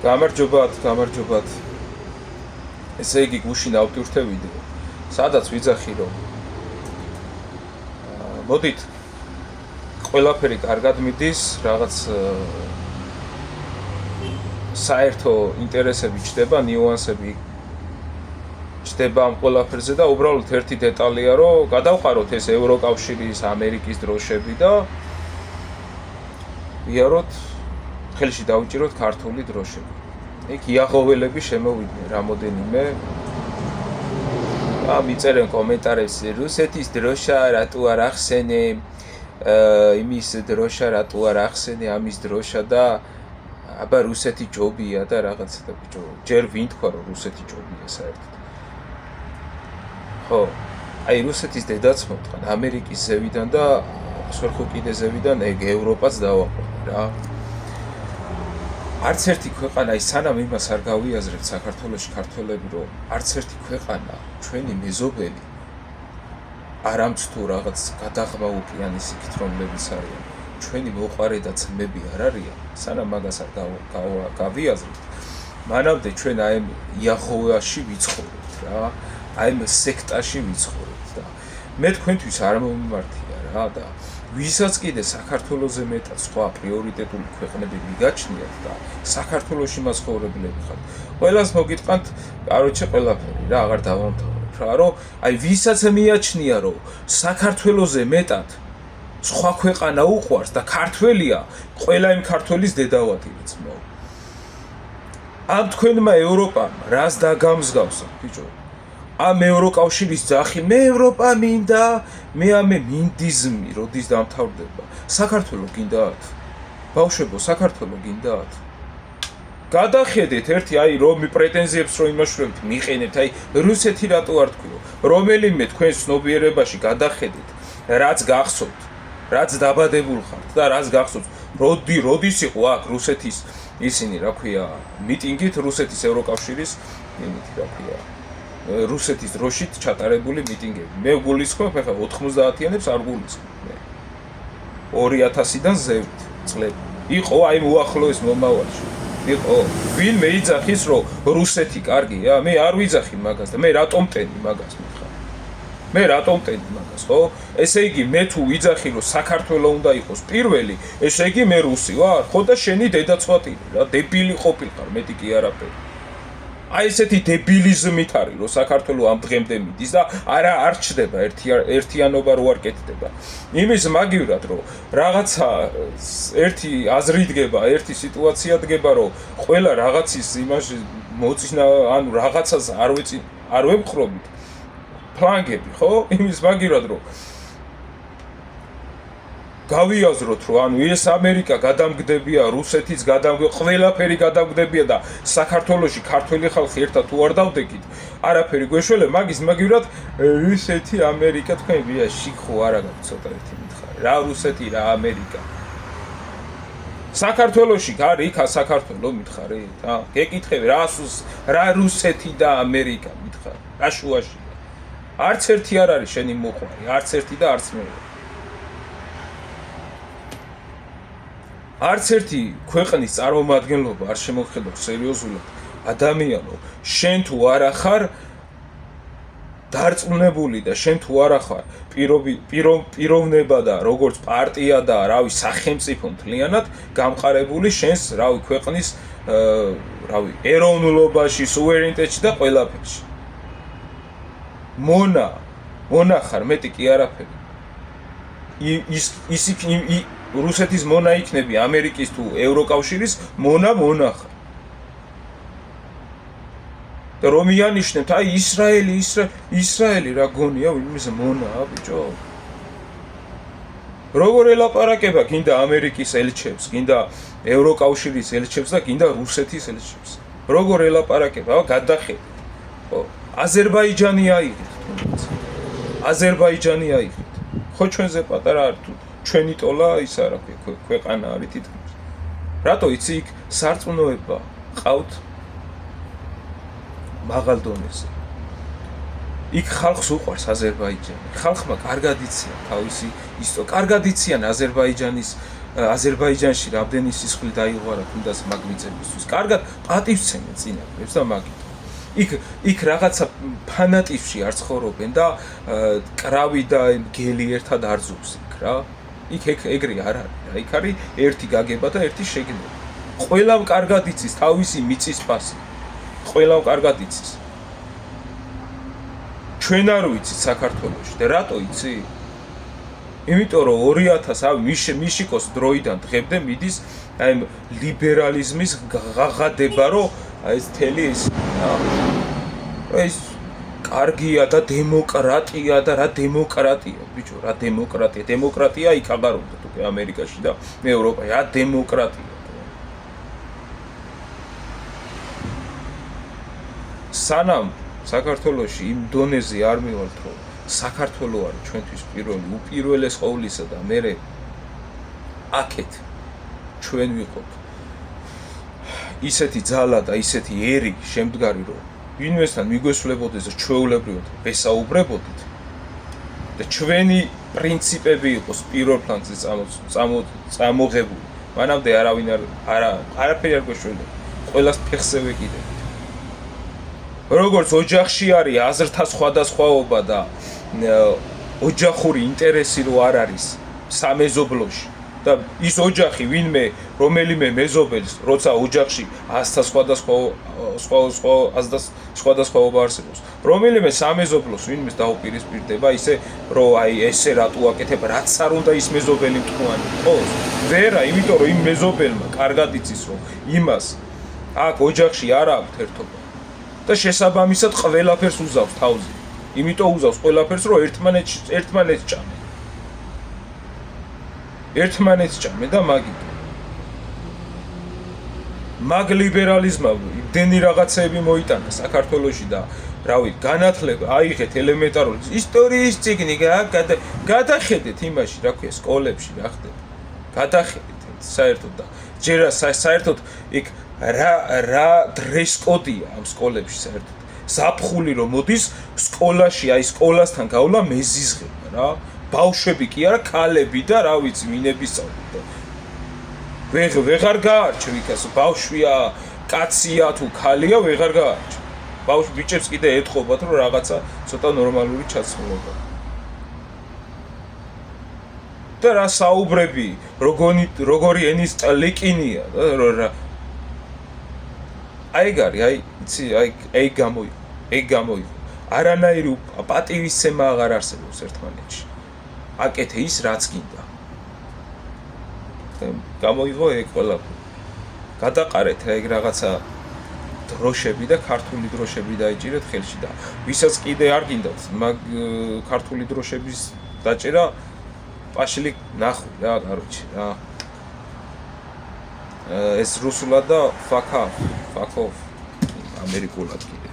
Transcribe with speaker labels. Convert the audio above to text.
Speaker 1: გამარჯობათ. ესე იგი გუშინ ავტვირთე ვიდეო. სადაც ვიძახი რომ მოდით ყველაფერი კარგად მიდის, რაღაც საერთო ინტერესები ჩდება, ნიუანსები ჩდება ამ ყველაფერზე და უბრალოდ ერთი დეტალია რომ გადავყაროთ ეს ევროკავშირის, ამერიკის დროშები და ვიაროთ ხელში დავიჭიროთ ქართული დროშები. იქ იაღოველები შემოვიდნენ რამოდენიმე. მიწერენ კომენტარებში რუსეთის დროშა რატო არ ახსენე, იმის დროშა რატო არ ახსენე, ამის დროშა და აბა რუსეთი ჯობია და რაღაცა და ბიჭო, ჯერ ვინ თქვა რომ რუსეთი ჯობია საერთოდ. ხო, აი რუსეთის დედაც მომტყან ამერიკის ზევიდან და სორხო კიდე ზევიდან ევროპაც დავაყრდა რა. არც ერთი ქვეყანა ის სანამ იმას არ გავიაზრებთ საქართველოში ქართველები რომ არც ერთი ქვეყანა ჩვენი მეზობელი არამც თუ რაღაც გადაღმა უკიანის იქით რომლებიც არიან ჩვენი მოყარე და ძმები არ არიან სანამ მაგას არ გავიაზრებთ მანამდე ჩვენ აი იაჰოვაში ვიცხოვრობთ რა აი ამ სექტაში ვიცხოვრობთ და მე თქვენთვის არ მომიმართია რა და ვისაც კიდე საქართველოზე მეტად სხვა პრიორიტეტული ქვეყნები მიგაჩნიათ და საქართველოში მაცხოვრებლები ხართ. ყველას მოგიტყანთ, კაროჩე ყველაფერი რა, აღარ დავამთავრებ რა, რომ აი ვისაც მიაჩნია, რომ საქართველოზე მეტად სხვა ქვეყანა უყვარს და ქართველია, ყველა იმ ქართველის დედავატი ძმო. ამ თქვენმა ევროპამ რას დაგამსგავსა, ბიჭო? ამ ევროკავშირის ძახი მე ევროპა მინდა, მე ამე მინდიზმი, როდის დამთავრდება. საქართველოს გინდათ? ბავშვებო, საქართველოს გინდათ? გადახედეთ ერთი აი რომ პრეტენზიებს რომ იმაშვრებთ, მიყენებთ, აი რუსეთი რატო არ თქვიო? რომელიმე თქვენ ცნობიერებაში გადახედეთ, რაც გახსოვთ, რაც დაბადებულ ხართ და რაც გახსოვთ, როდის იყო აქ რუსეთის ისინი, რა ქვია, მიტინგით რუსეთის ევროკავშირის, იმით, რა ქვია რუსეთის დროშით ჩატარებული მიტინგები. მე გულისხმობ, ახლა 90-იანებს არ გულისხმობ მე. 2000-დან ზევით წლები. იყო აი უახლოეს მომავალში. იყო. ვინ მეიძახის რომ რუსეთი კარგია? მე არ ვიძახი მაგას და მე რატომ ტენი მაგას მითხარ? მე რატომ ტენი მაგას, ხო? ესე იგი მე თუ ვიძახი რომ საქართველოს უნდა იყოს პირველი, ესე იგი მე რუსი ვარ? ხო და შენი დედაცვატილი რა, დებილი ყოფილიყარ, მეტი კი არაფერი. აი ესეთი დებილიზმით არის რომ საქართველოს ამ დღემდე მიდის და არ ჩდება ერთიანობა რო არ კეთდება. იმის მაგივრად რომ რაღაცა ერთი აზრი დგება, ერთი სიტუაცია დგება რომ ყველა რაღაცის იმაში მოწინა, ანუ რაღაცას არ ვემხრობით ფლანგები, ხო? იმის მაგივრად რომ გავიაზროთ რომ ანუ ეს ამერიკა გადამგდებია, რუსეთიც ყველაფერი გადამგდებია და საქართველოში ქართველი ხალხი ერთად თუ არ დავდეგით, არაფერი გვეშველება, მაგის მაგივრად რუსეთი, ამერიკა თქვენ ვია შიქო არა გაცოტა ერთი მითხარი. რა რუსეთი, რა ამერიკა. საქართველოში არის იქა საქართველოს მითხარით, ა? გეკითხები რა რუსეთი და ამერიკა მითხარი. რა შუაშია. არც ერთი არ არის შენი მოყვარი, არც ერთი და არც მეორე. არც ერთი ქვეყნის წარმომადგენლობა არ შემოხედავს სერიოზულად ადამიანო, შენ თუ არა ხარ დარწმუნებული და შენ თუ არა ხარ პიროვნება და როგორც პარტია და რავი სახელმწიფო მთლიანად გამყარებული შენს რავი ქვეყნის რავი ეროვნულობაში, სუვერენიტეტში და ყველაფერში. მონა ხარ, მეტი კი არაფერი. რუსეთის მონა იქნები ამერიკის თუ ევროკავშირის მონა ხარ. და რომ მიანიშნებთ, აი ისრაელი რა გონია, იმის მონაა, ბიჭო. როგორ ელაპარაკება გინდა ამერიკის ელჩებს, გინდა ევროკავშირის ელჩებს და გინდა რუსეთის ელჩებს. როგორ ელაპარაკება, გადახედეთ. ხო, აზერბაიჯანი აიღეთ. ხო ჩვენზე პატარა არ თუ ჩვენი ტოლა ის არა ქვეყანა არის თითქმის. რატო იცი იქ სარწმუნოება ყავთ მაღალ დონეზე. იქ ხალხს უყვარს აზერბაიჯანი. ხალხმა კარგად იციან თავისი ისტორია, კარგად იციან აზერბაიჯანის აზერბაიჯანში რამდენი სისხლი დაიღო რა თუნდაც მაგ მიწებისთვის. კარგად პატივცემენ წინაპრებს და მაგით. იქ რაღაცა ფანატიზმში არ ცხოვრობენ და კრავი და გელი ერთად არ ზუგს იქ რა. იქ ეგრე არ არის რა. იქ არის ერთი გაგება და ერთი შეგნება. ყველამ კარგად იცის თავისი მიწის ფასი. ყველამ კარგად იცის. ჩვენ არ ვიცით საქართველოში და რატო იცი? იმიტომ რომ 2000 მიშიკოს დროიდან დღემდე მიდის აი ლიბერალიზმის ღაღადება, რომ აი ეს თელი ეს კარგია და დემოკრატია და რა დემოკრატია, ბიჭო, რა დემოკრატია? დემოკრატია იქ აღარ უნდა თუკი ამერიკაში და ევროპაში, რა დემოკრატია? სანამ საქართველოში იმ დონეზე არ მივართ, რომ საქართველო არის ჩვენთვის უპირველეს ყოვლისა და მე აქეთ ჩვენ ვიყოთ ისეთი ძალა და ისეთი ერი შემდგარი, რომ ვინმესთან მიგვესვლებოდეს და ჩვეულებრივად ვესაუბრებოდით და ჩვენი პრინციპები იყოს პირველ პლანზე წამოღებული, მანამდე არავინ არაფერი არ გვეშველება, ყველას ფეხზე ვეკიდებით. როგორც ოჯახში არის აზრთა სხვადასხვაობა და ოჯახური ინტერესი რო არ არის სამეზობლოში და ის ოჯახი ვინმე რომელიმე მეზობელს როცა ოჯახში 100-თა სხვადასხვაობა არსებობს რომელიმე სამეზობლოს ვინმეს დაუპირისპირდება ისე რომ აი ესე რატო აკეთებ რაც არ უნდა ის მეზობელი მტყუანი იყოს ვერა იმიტომ რომ იმ მეზობელმა კარგად იცის რომ იმას აქ ოჯახში არ აქვს ერთობა და შესაბამისად ყველაფერს უზავს თავზე. იმიტომ უზავს ყველაფერს, რომ ერთმანეთს ჭამენ. ერთმანეთს ჭამენ და მაგით. მაგ ლიბერალიზმმა იმდენი რაღაცეები მოიტანა საქართველოში და რავი, განათლება აიღეთ ელემენტარული ისტორიის წიგნი გადახედეთ იმაში, რა ქვია, სკოლებში რა ხდება. გადახედეთ საერთოდ და ჯერ საერთოდ იქ რა დრესკოდია ამ სკოლებში საერთოდ ზაფხული რომ მოდის სკოლაში აი სკოლასთან გავლა მეზიზღება რა ბავშვები კი არა ქალები და რა ვიცი ვინების სწავლობდა ვეღარ გაარჩევ იქას ბავშვია კაცია თუ ქალია ვეღარ გაარჩევ ბავშვ ბიჭებს კიდე ეთხოვათ რომ რაღაცა ცოტა ნორმალური ჩაცმულობა და რა საუბრები როგორი ენის ლიკინია და აი გარი, იცი, აი გამოიყო. არანაირი პატივისცემა აღარ არსებობს ერთმანეთში. აკეთე ის, რაც გინდა. გამოიღო ეგ ყველაფერი. გადაყარეთ ეგ რაღაცა დროშები და ქართული დროშები დაიჭირეთ ხელში და ვისაც კიდე არ გინდათ, მაგ ქართული დროშების დაჭერა პაშლი ნახვი რა, კაროჩი, რა. ეს რუსულად და fuck off ამერიკულად კიდე